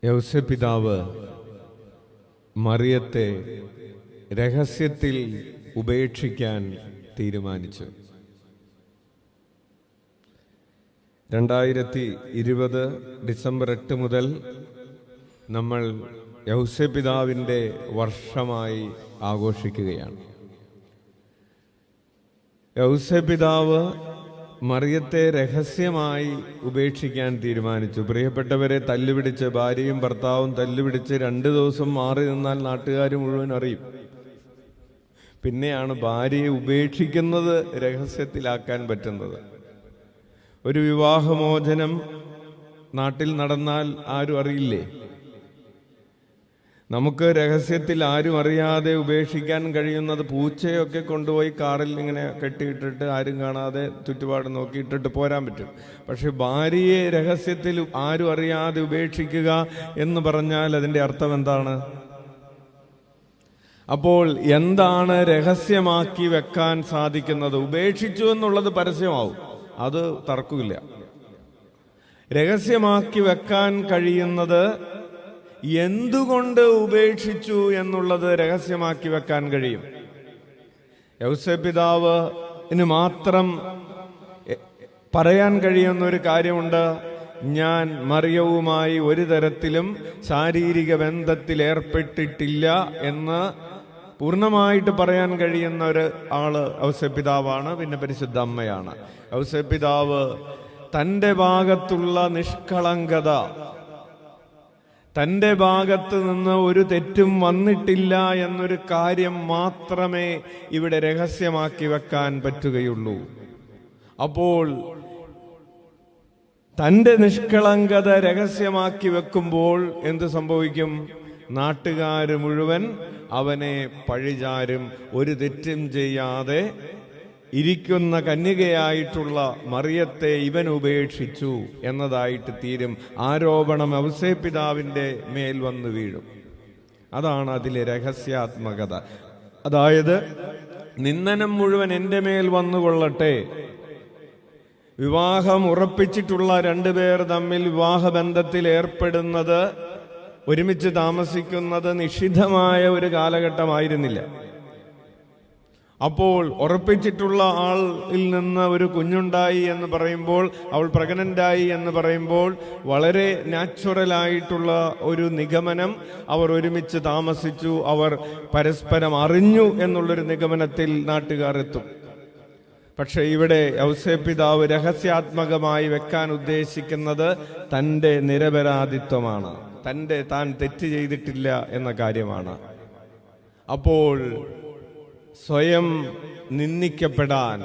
യൗസേപ്പിതാവ് മറിയത്തെ രഹസ്യത്തിൽ ഉപേക്ഷിക്കാൻ തീരുമാനിച്ചു. 2020 ഡിസംബർ 8 മുതൽ നമ്മൾ യൗസേപ്പിതാവിൻ്റെ വർഷമായി ആഘോഷിക്കുകയാണ്. യൗസേപ്പിതാവ് മറിയത്തെ രഹസ്യമായി ഉപേക്ഷിക്കാൻ തീരുമാനിച്ചു. പ്രിയപ്പെട്ടവരെ, തല്ലുപിടിച്ച് ഭാര്യയും ഭർത്താവും തല്ലുപിടിച്ച് 2 ദിവസം മാറി നിന്നാൽ നാട്ടുകാർ മുഴുവൻ അറിയും. പിന്നെയാണ് ഭാര്യയെ ഉപേക്ഷിക്കുന്നത് രഹസ്യത്തിലാക്കാൻ പറ്റുന്നത്. ഒരു വിവാഹമോചനം നാട്ടിൽ നടന്നാൽ ആരും അറിയില്ലേ? നമുക്ക് രഹസ്യത്തിൽ ആരും അറിയാതെ ഉപേക്ഷിക്കാൻ കഴിയുന്നത് പൂച്ചയൊക്കെ കൊണ്ടുപോയി കാറിൽ ഇങ്ങനെ കെട്ടിയിട്ടിട്ട് ആരും കാണാതെ ചുറ്റുപാട് നോക്കിയിട്ടിട്ട് പോരാൻ പറ്റും. പക്ഷെ ഭാര്യയെ രഹസ്യത്തിൽ ആരും അറിയാതെ ഉപേക്ഷിക്കുക എന്ന് പറഞ്ഞാൽ അതിൻ്റെ അർത്ഥം എന്താണ്? അപ്പോൾ എന്താണ് രഹസ്യമാക്കി വെക്കാൻ സാധിക്കുന്നത്? ഉപേക്ഷിച്ചു എന്നുള്ളത് പരസ്യമാവും, അത് തർക്കമില്ല. രഹസ്യമാക്കി വെക്കാൻ കഴിയുന്നത് എന്തുകൊണ്ട് ഉപേക്ഷിച്ചു എന്നുള്ളത് രഹസ്യമാക്കി വെക്കാൻ കഴിയും. യൗസേപ്പിതാവിന് മാത്രം പറയാൻ കഴിയുന്ന ഒരു കാര്യമുണ്ട്: ഞാൻ മറിയവുമായി ഒരു തരത്തിലും ശാരീരിക ബന്ധത്തിൽ ഏർപ്പെട്ടിട്ടില്ല എന്ന് പൂർണ്ണമായിട്ട് പറയാൻ കഴിയുന്ന ഒരു ആള് യൗസേപ്പിതാവാണ്. പിന്നെ പരിശുദ്ധ അമ്മയാണ്. യൗസേപ്പിതാവ് തൻ്റെ ഭാഗത്തുള്ള നിഷ്കളങ്കത, തൻ്റെ ഭാഗത്ത് നിന്ന് ഒരു തെറ്റും വന്നിട്ടില്ല എന്നൊരു കാര്യം മാത്രമേ ഇവിടെ രഹസ്യമാക്കി വെക്കാൻ പറ്റുകയുള്ളൂ. അപ്പോൾ തൻ്റെ നിഷ്കളങ്കത രഹസ്യമാക്കി വെക്കുമ്പോൾ എന്ത് സംഭവിക്കും? നാട്ടുകാർ മുഴുവൻ അവനെ പഴിചാരും. ഒരു തെറ്റും ചെയ്യാതെ ഇരിക്കുന്ന കന്യകയായിട്ടുള്ള മറിയത്തെ ഇവൻ ഉപേക്ഷിച്ചു എന്നതായിട്ട് തീരും. ആരോപണം യൗസേപ്പിതാവിൻ്റെ മേൽ വന്നു വീഴും. അതാണ് അതിലെ രഹസ്യാത്മകത. അതായത്, നിന്ദനം മുഴുവൻ എൻ്റെ മേൽ വന്നുകൊള്ളട്ടെ. വിവാഹം ഉറപ്പിച്ചിട്ടുള്ള 2 പേർ തമ്മിൽ വിവാഹബന്ധത്തിൽ ഏർപ്പെടുന്നത്, ഒരുമിച്ച് താമസിക്കുന്നത് നിഷിദ്ധമായ ഒരു കാലഘട്ടമായിരുന്നില്ല. അപ്പോൾ ഉറപ്പിച്ചിട്ടുള്ള ആളിൽ നിന്ന് ഒരു കുഞ്ഞുണ്ടായി എന്ന് പറയുമ്പോൾ, അവൾ പ്രഗ്നൻ്റായി എന്ന് പറയുമ്പോൾ വളരെ നാച്ചുറലായിട്ടുള്ള ഒരു നിഗമനം, അവർ ഒരുമിച്ച് താമസിച്ചു, അവർ പരസ്പരം അറിഞ്ഞു എന്നുള്ളൊരു നിഗമനത്തിൽ നാട്ടുകാർ എത്തും. പക്ഷെ ഇവിടെ യൗസേപ്പിതാവ് രഹസ്യാത്മകമായി വെക്കാൻ ഉദ്ദേശിക്കുന്നത് തൻ്റെ നിരപരാധിത്വമാണ്, താൻ തെറ്റ് ചെയ്തിട്ടില്ല എന്ന കാര്യമാണ്. അപ്പോൾ സ്വയം നിന്ദിക്കപ്പെടാൻ,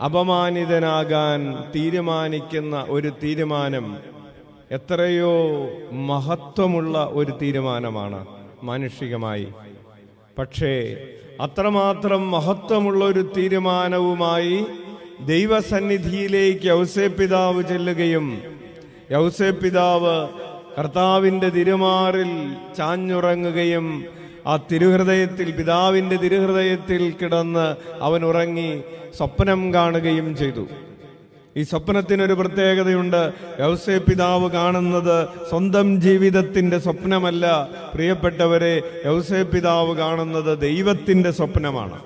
അപമാനിതനാകാൻ തീരുമാനിക്കുന്ന ഒരു തീരുമാനം എത്രയോ മഹത്വമുള്ള ഒരു തീരുമാനമാണ് മാനുഷികമായി. പക്ഷേ അത്രമാത്രം മഹത്വമുള്ള ഒരു തീരുമാനവുമായി ദൈവസന്നിധിയിലേക്ക് യൗസേപ്പിതാവ് ചെല്ലുകയും, യൗസേപ്പിതാവ് കർത്താവിൻ്റെ തിരുമാറിൽ ചാഞ്ഞുറങ്ങുകയും, ആ തിരുഹൃദയത്തിൽ, പിതാവിൻ്റെ തിരുഹൃദയത്തിൽ കിടന്ന് അവൻ ഉറങ്ങി സ്വപ്നം കാണുകയും ചെയ്തു. ഈ സ്വപ്നത്തിനൊരു പ്രത്യേകതയുണ്ട്. യൗസേപ്പിതാവ് കാണുന്നത് സ്വന്തം ജീവിതത്തിൻ്റെ സ്വപ്നമല്ല. പ്രിയപ്പെട്ടവരെ, യൗസേപ്പിതാവ് കാണുന്നത് ദൈവത്തിൻ്റെ സ്വപ്നമാണ്.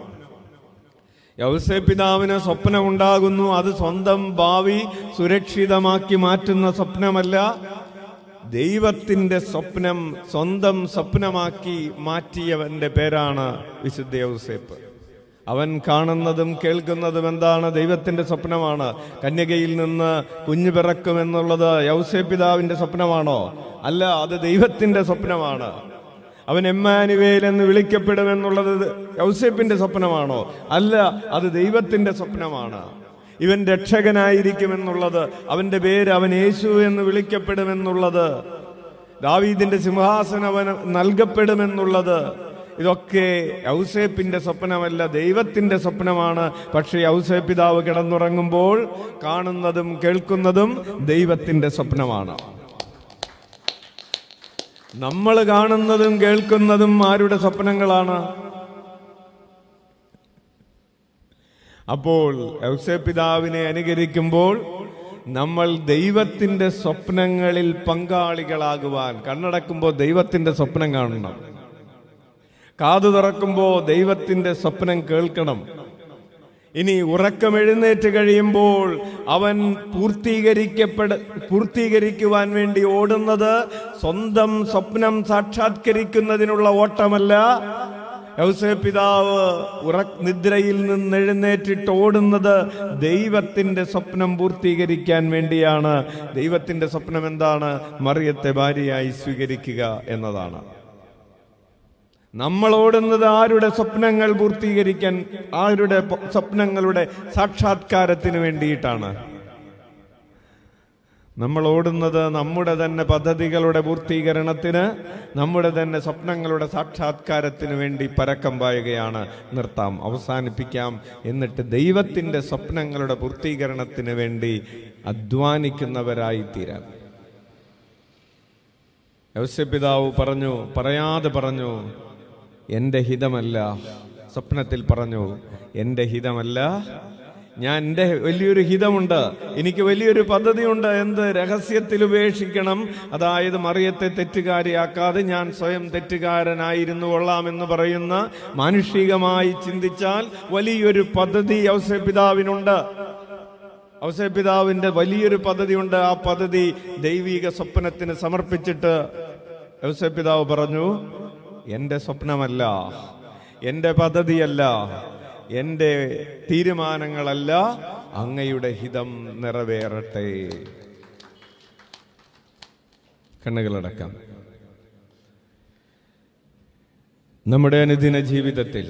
യൗസേപ്പിതാവിന് സ്വപ്നമുണ്ടാകുന്നു, അത് സ്വന്തം ഭാവി സുരക്ഷിതമാക്കി മാറ്റുന്ന സ്വപ്നമല്ല, ദൈവത്തിൻ്റെ സ്വപ്നം സ്വന്തം സ്വപ്നമാക്കി മാറ്റിയവന്റെ പേരാണ് വിശുദ്ധ യൗസേപ്പ്. അവൻ കാണുന്നതും കേൾക്കുന്നതും എന്താണ്? ദൈവത്തിൻ്റെ സ്വപ്നമാണ്. കന്യകയിൽ നിന്ന് കുഞ്ഞു പിറക്കുമെന്നുള്ളത് യൗസേപ്പിതാവിൻ്റെ സ്വപ്നമാണോ? അല്ല, അത് ദൈവത്തിൻ്റെ സ്വപ്നമാണ്. അവൻ എമ്മാനുവേൽ എന്ന് വിളിക്കപ്പെടുമെന്നുള്ളത് യൗസേപ്പിൻ്റെ സ്വപ്നമാണോ? അല്ല, അത് ദൈവത്തിൻ്റെ സ്വപ്നമാണ്. ഇവൻ രക്ഷകനായിരിക്കുമെന്നുള്ളത്, അവന്റെ പേര് അവൻ യേശു എന്ന് വിളിക്കപ്പെടുമെന്നുള്ളത്, ദാവീദിന്റെ സിംഹാസനം അവന് നൽകപ്പെടുമെന്നുള്ളത്, ഇതൊക്കെ യൗസേപ്പിന്റെ സ്വപ്നമല്ല, ദൈവത്തിന്റെ സ്വപ്നമാണ്. പക്ഷേ യൗസേപ്പിതാവ് കിടന്നുറങ്ങുമ്പോൾ കാണുന്നതും കേൾക്കുന്നതും ദൈവത്തിന്റെ സ്വപ്നമാണ്. നമ്മൾ കാണുന്നതും കേൾക്കുന്നതും ആരുടെ സ്വപ്നങ്ങളാണ്? അപ്പോൾ യൗസേപ്പിതാവിനെ അനുകരിക്കുമ്പോൾ നമ്മൾ ദൈവത്തിൻ്റെ സ്വപ്നങ്ങളിൽ പങ്കാളികളാകുവാൻ കണ്ണടക്കുമ്പോൾ ദൈവത്തിൻ്റെ സ്വപ്നം കാണണം, കാതു തുറക്കുമ്പോൾ ദൈവത്തിൻ്റെ സ്വപ്നം കേൾക്കണം. ഇനി ഉറക്കമെഴുന്നേറ്റ് കഴിയുമ്പോൾ അവൻ പൂർത്തീകരിക്കുവാൻ വേണ്ടി ഓടുന്നത് സ്വന്തം സ്വപ്നം സാക്ഷാത്കരിക്കുന്നതിനുള്ള ഓട്ടമല്ല. യൗസേപ്പ് പിതാവ് നിദ്രയിൽ നിന്ന് എഴുന്നേറ്റിട്ട് ഓടുന്നത് ദൈവത്തിൻ്റെ സ്വപ്നം പൂർത്തീകരിക്കാൻ വേണ്ടിയാണ്. ദൈവത്തിൻ്റെ സ്വപ്നം എന്താണ്? മറിയത്തെ ഭാര്യയായി സ്വീകരിക്കുക എന്നതാണ്. നമ്മൾ ഓടുന്നത് ആരുടെ സ്വപ്നങ്ങൾ പൂർത്തീകരിക്കാൻ, ആരുടെ സ്വപ്നങ്ങളുടെ സാക്ഷാത്കാരത്തിന് വേണ്ടിയിട്ടാണ്. നമ്മൾ ഓടുന്നത് നമ്മുടെ തന്നെ പദ്ധതികളുടെ പൂർത്തീകരണത്തിന്, നമ്മുടെ തന്നെ സ്വപ്നങ്ങളുടെ സാക്ഷാത്കാരത്തിന് വേണ്ടി പരക്കം പായുകയാണ്. നിർത്താം, അവസാനിപ്പിക്കാം. എന്നിട്ട് ദൈവത്തിൻ്റെ സ്വപ്നങ്ങളുടെ പൂർത്തീകരണത്തിന് വേണ്ടി അധ്വാനിക്കുന്നവരായി തീരാൻ. യോസേപ്പ് പിതാവ് പറയാതെ പറഞ്ഞു, എൻ്റെ ഹിതമല്ല. സ്വപ്നത്തിൽ പറഞ്ഞു, എൻ്റെ ഹിതമല്ല, എൻ്റെ വലിയൊരു ഹിതമുണ്ട്, എനിക്ക് വലിയൊരു പദ്ധതിയുണ്ട്. എന്ത്? രഹസ്യത്തിൽ ഉപേക്ഷിക്കണം. അതായത് മറിയത്തെ തെറ്റുകാരിയാക്കാതെ ഞാൻ സ്വയം തെറ്റുകാരനായിരുന്നു കൊള്ളാമെന്ന് പറയുന്ന, മാനുഷികമായി ചിന്തിച്ചാൽ വലിയൊരു പദ്ധതി യോസേപ്പ് പിതാവിനുണ്ട്. യോസേപ്പ് പിതാവിൻ്റെ വലിയൊരു പദ്ധതിയുണ്ട്. ആ പദ്ധതി ദൈവിക സ്വപ്നത്തിന് സമർപ്പിച്ചിട്ട് യോസേപ്പ് പിതാവ് പറഞ്ഞു, എൻ്റെ സ്വപ്നമല്ല, എൻ്റെ പദ്ധതിയല്ല, എൻ്റെ തീരുമാനങ്ങളല്ല, അങ്ങയുടെ ഹിതം നിറവേറട്ടെ. കണ്ണുകളടക്കാം. നമ്മുടെ അനുദിന ജീവിതത്തിൽ